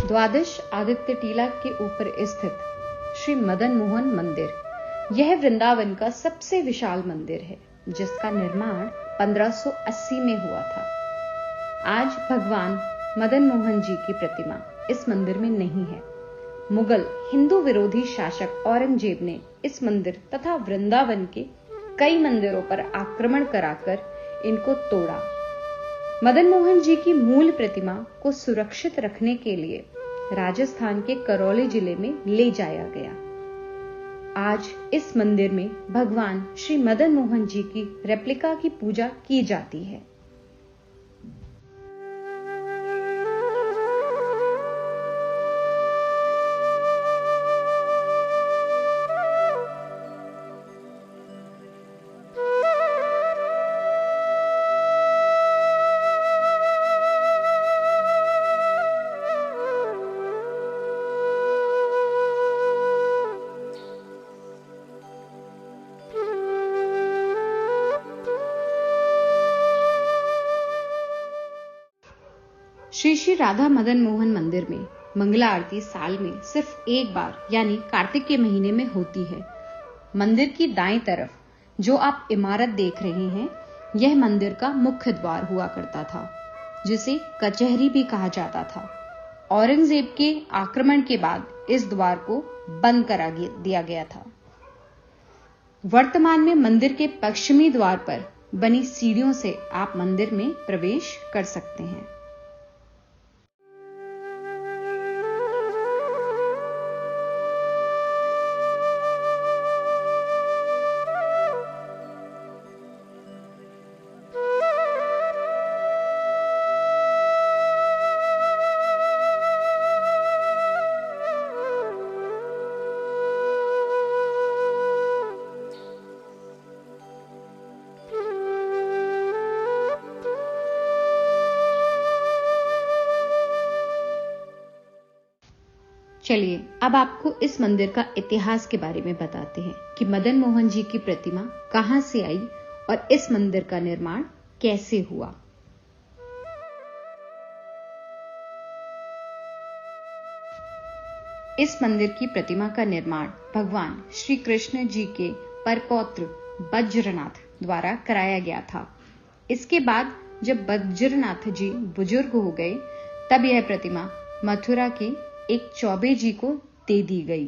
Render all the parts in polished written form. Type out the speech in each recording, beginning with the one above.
द्वादश आदित्य टीला के ऊपर स्थित श्री मदन मोहन मंदिर यह वृंदावन का सबसे विशाल मंदिर है, जिसका निर्माण 1580 में हुआ था। आज भगवान मदन मोहन जी की प्रतिमा इस मंदिर में नहीं है। मुगल हिंदू विरोधी शासक औरंगजेब ने इस मंदिर तथा वृंदावन के कई मंदिरों पर आक्रमण कराकर इनको तोड़ा। मदन मोहन जी की मूल प्रतिमा को सुरक्षित रखने के लिए राजस्थान के करौली जिले में ले जाया गया। आज इस मंदिर में भगवान श्री मदन मोहन जी की रेप्लिका की पूजा की जाती है। श्री श्री राधा मदन मोहन मंदिर में मंगला आरती साल में सिर्फ एक बार यानी कार्तिक के महीने में होती है। मंदिर की दाईं तरफ जो आप इमारत देख रहे हैं, यह मंदिर का मुख्य द्वार हुआ करता था, जिसे कचहरी भी कहा जाता था। औरंगजेब के आक्रमण के बाद इस द्वार को बंद करा दिया गया था। वर्तमान में मंदिर के पश्चिमी द्वार पर बनी सीढ़ियों से आप मंदिर में प्रवेश कर सकते हैं। चलिए अब आपको इस मंदिर का इतिहास के बारे में बताते हैं कि मदन मोहन जी की प्रतिमा कहां से आई और इस मंदिर का निर्माण कैसे हुआ। इस मंदिर की प्रतिमा का निर्माण भगवान श्री कृष्ण जी के परपौत्र बज्रनाथ द्वारा कराया गया था। इसके बाद जब बज्रनाथ जी बुजुर्ग हो गए, तब यह प्रतिमा मथुरा के एक चौबे जी को दे दी गई।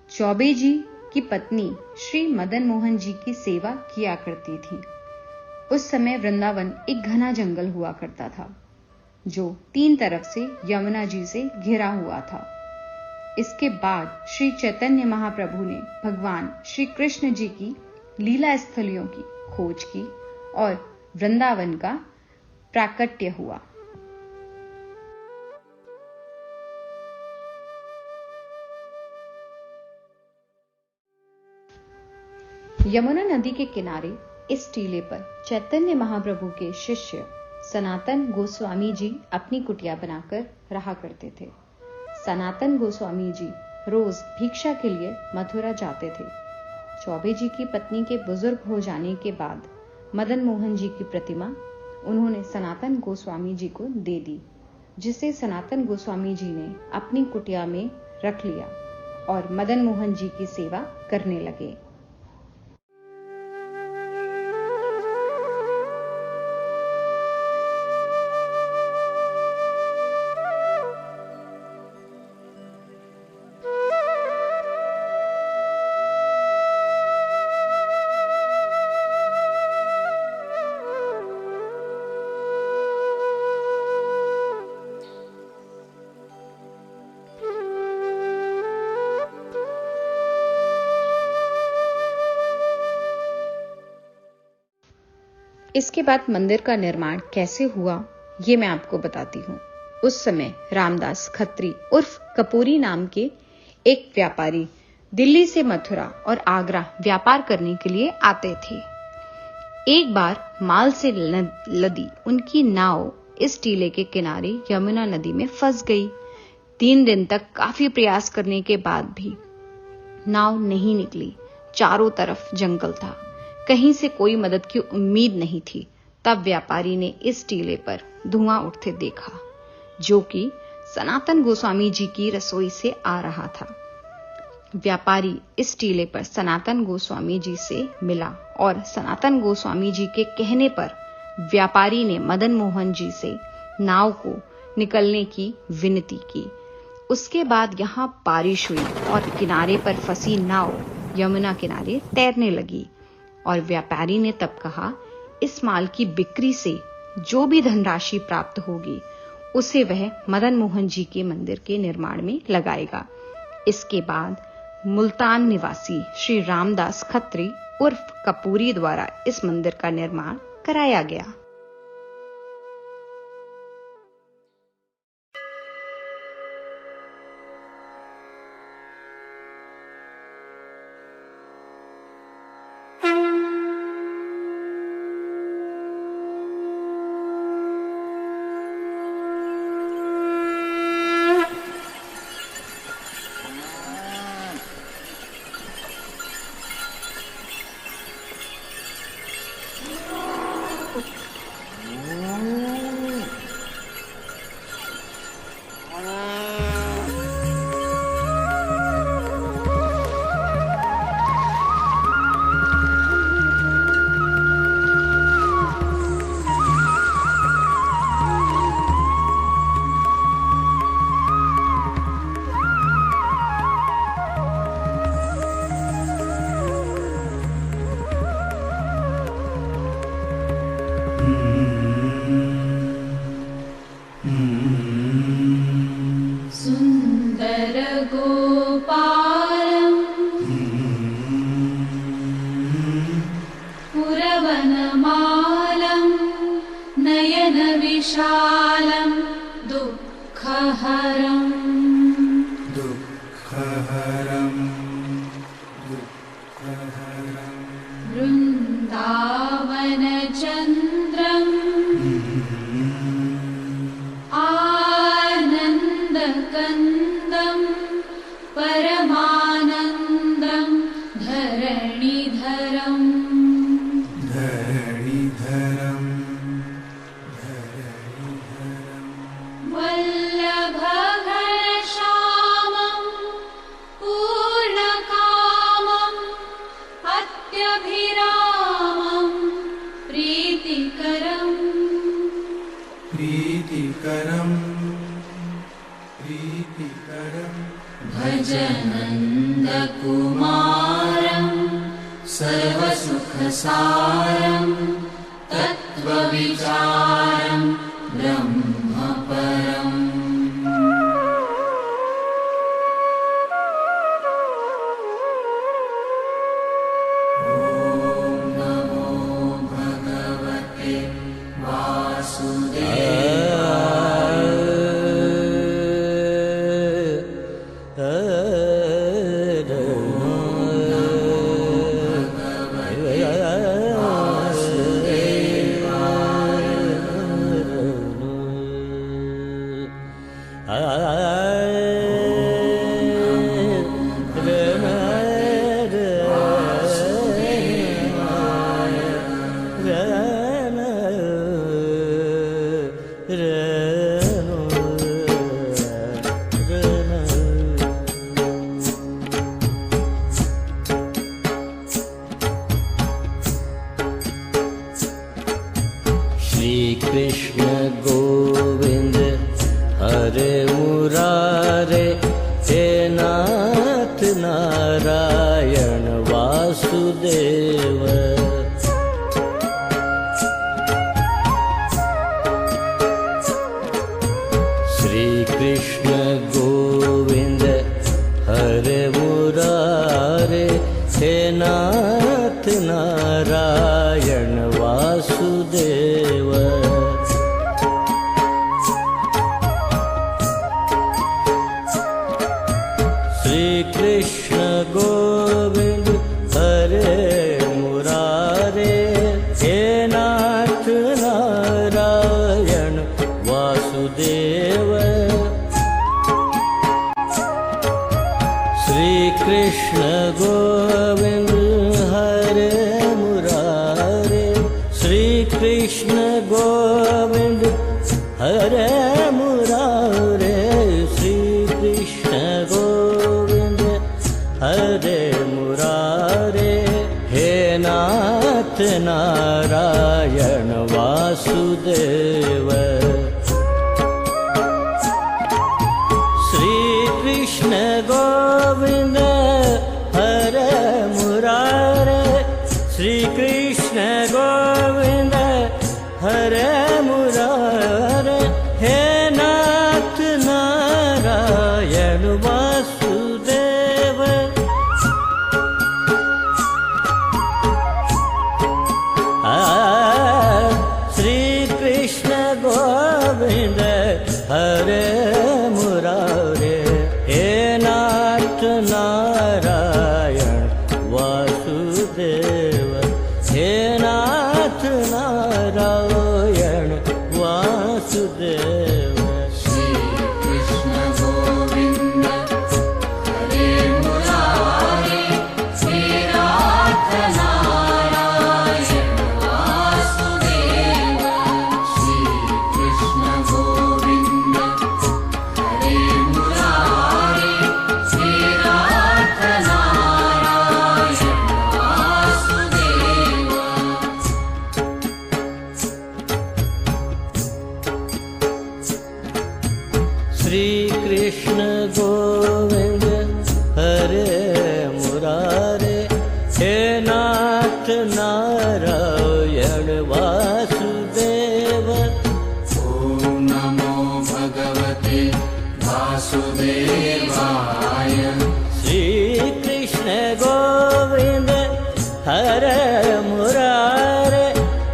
चौबे जी की पत्नी श्री मदन मोहन जी की सेवा किया करती थी। उस समय वृंदावन एक घना जंगल हुआ करता था, जो 3 तरफ से यमुना जी से घिरा हुआ था। इसके बाद श्री चैतन्य महाप्रभु ने भगवान श्री कृष्ण जी की लीला स्थलियों की खोज की और वृंदावन का प्राकट्य हुआ। यमुना नदी के किनारे इस टीले पर चैतन्य महाप्रभु के शिष्य सनातन गोस्वामी जी अपनी कुटिया बनाकर रहा करते थे। सनातन गोस्वामी जी रोज भिक्षा के लिए मथुरा जाते थे। चौबे जी की पत्नी के बुजुर्ग हो जाने के बाद मदन मोहन जी की प्रतिमा उन्होंने सनातन गोस्वामी जी को दे दी, जिसे सनातन गोस्वामी जी ने अपनी कुटिया में रख लिया और मदन मोहन जी की सेवा करने लगे। इसके बाद मंदिर का निर्माण कैसे हुआ, ये मैं आपको बताती हूँ। उस समय रामदास खत्री उर्फ कपूरी नाम के एक व्यापारी दिल्ली से मथुरा और आगरा व्यापार करने के लिए आते थे। एक बार माल से लदी उनकी नाव इस टीले के किनारे यमुना नदी में फंस गई। 3 दिन तक काफी प्रयास करने के बाद भी नाव नहीं निकली। चारों तरफ जंगल था, कहीं से कोई मदद की उम्मीद नहीं थी। तब व्यापारी ने इस टीले पर धुआं उठते देखा, जो कि सनातन गोस्वामी जी की रसोई से आ रहा था। व्यापारी इस टीले पर सनातन गोस्वामी जी से मिला और सनातन गोस्वामी जी के कहने पर व्यापारी ने मदन मोहन जी से नाव को निकलने की विनती की। उसके बाद यहाँ बारिश हुई और किनारे पर फंसी नाव यमुना किनारे तैरने लगी और व्यापारी ने तब कहा, इस माल की बिक्री से जो भी धनराशि प्राप्त होगी उसे वह मदन मोहन जी के मंदिर के निर्माण में लगाएगा। इसके बाद मुल्तान निवासी श्री रामदास खत्री उर्फ कपूरी द्वारा इस मंदिर का निर्माण कराया गया। विशालं वृन्दावनचन्द्रम् आनन्दकन्दं परमानन्दं धरणिधरम् भजनन्दकुमारं सर्वसुखसारं तत्त्वविचारं ब्रह्मपरम्। ॐ नमो भगवते वासुदेवाय। कृष्ण गोविंद हरे मुरारे, हे नाथ नारायण वासुदेव। श्री कृष्ण गोविंद हरे मुरारे, हे नाथ नारायण वासुदेव। श्री कृष्ण गोविंद हरे मुरारे, हे नाथ नारायण वासुदेव। श्री कृष्ण गोविंद हरे मुरारे, श्री कृष्ण गोविंद हरे मुरारे, हरे मुरारे, हे नाथ नारायण वासुदेव। श्री कृष्ण गोविंद हरे मुरारे, श्री कृष्ण गोविंद हरे मुरारे, हे नाथ नारायण वासुदेव। श्री कृष्ण गोविंद हरे मुरारे, हे नाथ नारायण वासुदेव, हे नाथ नारायण वासुदेव। श्री कृष्ण गोविंद हरे मुरारे, हे नाथ नारायण वासुदेव। श्री कृष्ण गोविंद हरे मुरारे, हे नाथ नारायण वासुदेव। श्री कृष्ण गोविंद हरे मुरारे, हे नाथ नारायण वासुदेव। ॐ नमो भगवते वासुदेवाय। श्री कृष्ण गोविंद हरे मुरारे,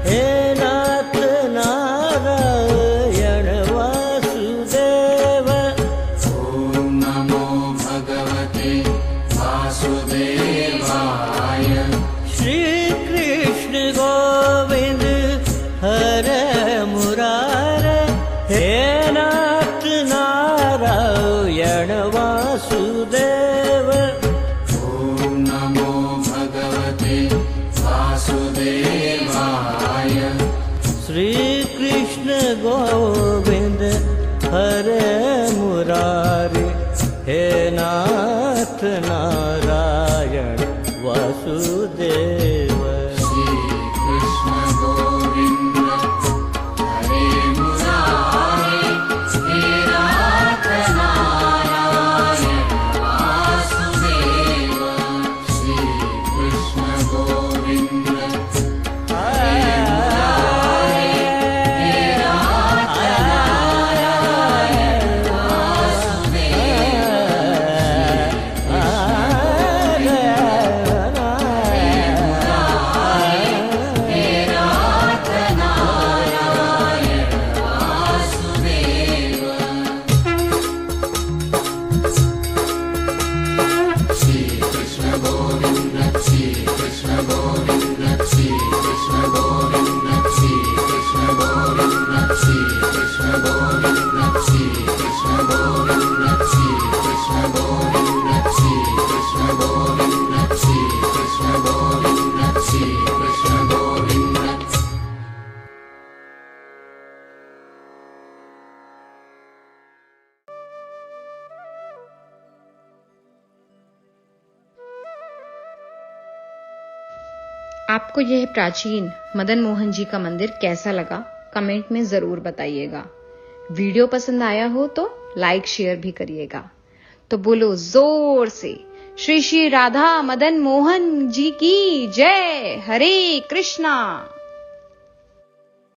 हे नाथ नारायण वासुदेव। ॐ नमो भगवते वासुदेवाय। श्री कृष्ण गोविंद हरे मुरारे, हे नाथ नारायण वासुदेव। ॐ नमो भगवते वासुदेवाय। श्री कृष्ण गोविंद हरे मुरारे, हे नाथ नारायण वासुदेव। श्री कृष्ण गोविंद हरे मुरारे, हे नाथ नारायण वासुदेव। श्री कृष्ण गोविंद हरे मुरारे, हे नाथ नारायण आपको यह प्राचीन मदन मोहन जी का मंदिर कैसा लगा कमेंट में जरूर बताइएगा। वीडियो पसंद आया हो तो लाइक शेयर भी करिएगा। तो बोलो जोर से श्री श्री राधा मदन मोहन जी की जय। हरे कृष्णा।